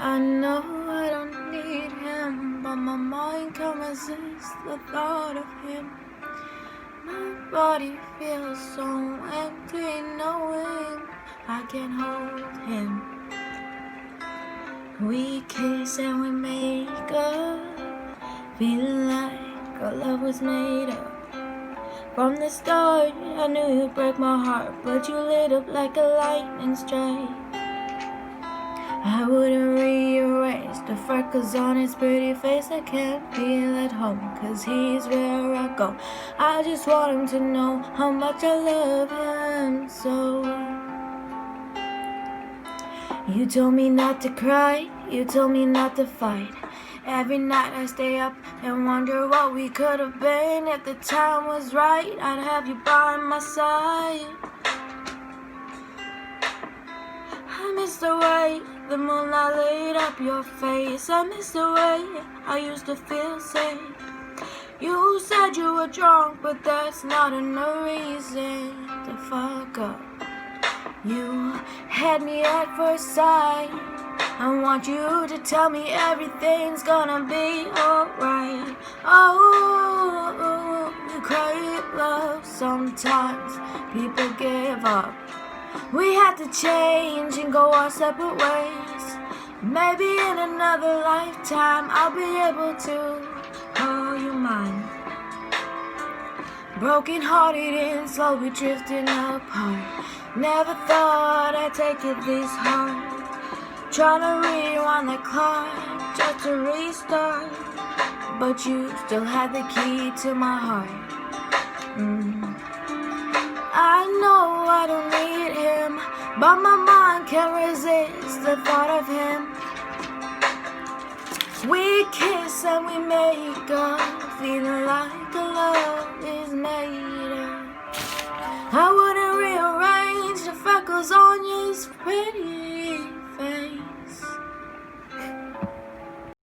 I know I don't need him, but my mind can't resist the thought of him. My body feels so empty knowing I can't hold him. We kiss and we make up, feeling like our love was made up. From the start, I knew you'd break my heart, but you lit up like a lightning strike. I wouldn't rearrange the freckles on his pretty face. I can't feel at home, 'cause he's where I go. I just want him to know how much I love him so. You told me not to cry, you told me not to fight. Every night I stay up and wonder what we could have been. If the time was right, I'd have you by my side. I miss the way the moonlight lit up your face. I miss the way I used to feel safe. You said you were drunk, but that's not enough reason to fuck up. You had me at first sight. I want you to tell me everything's gonna be alright. Oh, you crave love sometimes. People give up. We had to change and go our separate ways. Maybe in another lifetime I'll be able to call you mine. Broken hearted and slowly drifting apart. Never thought I'd take it this hard. Trying to rewind the clock just to restart, but you still had the key to my heart. I know I don't need him, but my mind can't resist the thought of him. We kiss and we make up, feeling like a love is made up. I wouldn't rearrange the freckles on his pretty